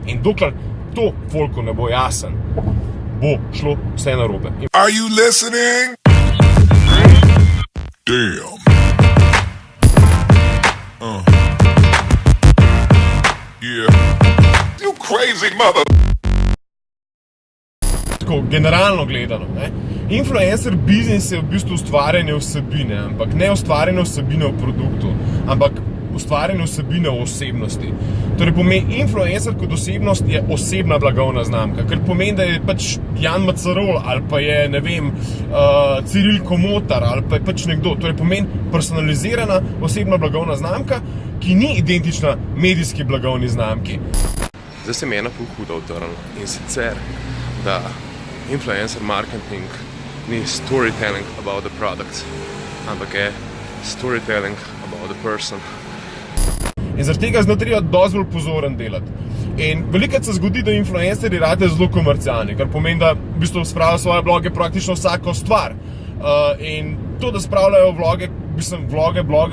In dokler to folku ne bo jasen, bo šlo vse narobe. Are you listening? Damn. Yeah. You crazy mother. Tako, generalno gledano, influencer biznis je v bistvu ustvarjanje vsebine, ampak ne ustvarjanje vsebine v produktu, ampak ustvarjanje vsebine v osebnosti. Torej pomeni, influencer kot osebnost je osebna blagovna znamka, kar pomeni, da je pač Jan Macarol ali pa je, ne vem, Ciril Komotar ali pa je pač nekdo. Torej pomeni personalizirana osebna blagovna znamka, ki ni identična medijski blagovni znamki. Zdaj se mi ena pol huda utrnila in sicer, da influencer marketing ni storytelling about the product, ampak je storytelling about the person. In zaradi tega zna treba dosti bolj pozoren delati. In velikokrat se zgodi, da influencerji radejo zelo komercialni, kar pomeni, da v bistvu spravljajo svoje bloge praktično vsako stvar. In to, da spravljajo vloge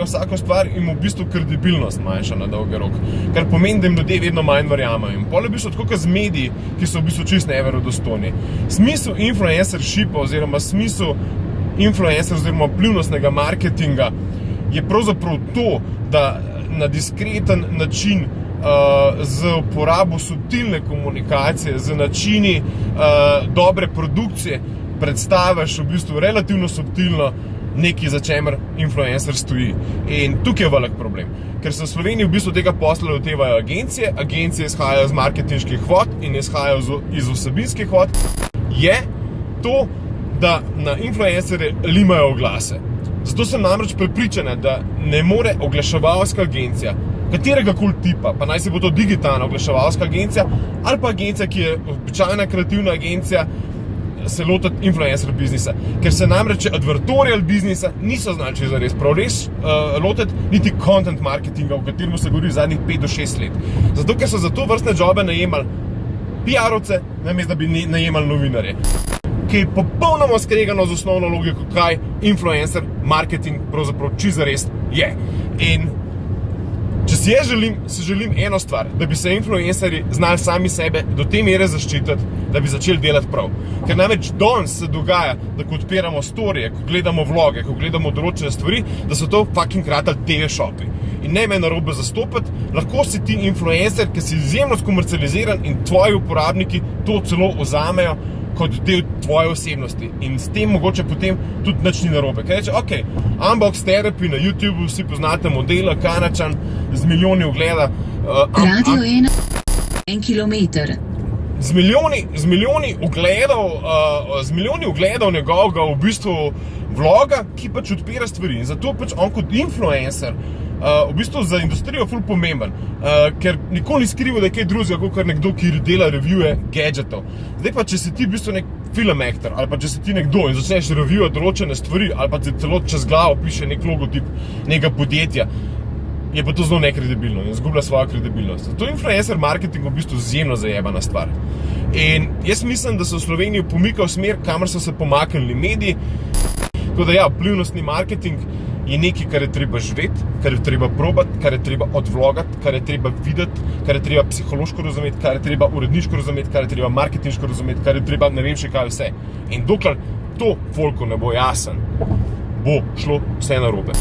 vsako stvar, jim v bistvu kredibilnost manjša na dolgi rok. Kar pomeni, da jim ljudje vedno manj verjamejo. In pol je v bistvu tako kot z mediji, ki so v bistvu čisto neverodostojni. Smisel influencershipa oziroma smisel influencer oziroma vplivnostnega marketinga je pravzaprav to, da na diskreten način z uporabo subtilne komunikacije, z načini dobre produkcije predstaviš v bistvu relativno subtilno nekaj, za čemer influencer stoji. In tukaj je velik problem. Ker se v Sloveniji v bistvu tega posla lotevajo agencije izhajajo iz marketinških kvot in izhajajo iz vsebinskih kvot, je to, da na influencerje limajo oglase. Zato sem namreč prepričana, da ne more oglaševalska agencija, katerega koli tipa, pa naj se bo to digitalna oglaševalska agencija ali pa agencija, ki je običajna kreativna agencija, se lotiti influencer biznisa. Ker se namreč advertorial biznisa niso znali če zares prav res lotiti, niti content marketinga, v katerem se govori zadnjih 5 do 6 let. Zato, ker so za to vrstne jobe najemali PR-ovce, namesto da bi najemali novinarje. Ki je popolnoma skregano z osnovno logiko, kaj influencer marketing pravzaprav čisto zares je. In če si želim eno stvar, da bi se influencerji znali sami sebe do te mere zaščititi, da bi začeli delati prav. Ker namreč danes se dogaja, da ko odpiramo storije, ko gledamo vloge, ko gledamo določene stvari, da so to fucking ratali TV shopi. In ne me narobe zastopati, lahko si ti influencer, ki si izjemno skomercializiran in tvoji uporabniki to celo vzamejo kot del tvoje osebnosti. In s tem mogoče potem tudi nič ni narobe. Kaj reče, okej, Unbox Therapy na YouTube, vsi poznate modela, Kanačan, z milijoni ogleda. Radio 1 kilometer. Z milijoni ogledov njegovega v bistvu vloga, ki pač odpira stvari. In zato pač on kot influencer v bistvu za industrijo ful pomemben, ker nikoli ni skrival, da je kaj drugega, kot nekdo, ki dela reviewje gadgetov. Zdaj pa, če si ti v bistvu nek film actor, ali pa če si ti nekdo in začneš reviewati določene stvari, ali pa ti celo čez glavo piše nek logotip nekega podjetja, je pa to zelo nekredibilno in izgublja svojo kredibilnost. Zato influencer marketing v bistvu izjemno zajebana stvar. In jaz mislim, da se v Sloveniji pomika v smer, kamor so se pomaknili mediji. Tako da ja, vplivnostni marketing je nekaj, kar je treba živeti, kar je treba probati, kar je treba odvlogati, kar je treba videti, kar je treba psihološko razumeti, kar je treba uredniško razumeti, kar je treba marketinško razumeti, kar je treba ne vem še kaj vse. In dokler to folku ne bo jasen, bo šlo vse narobe.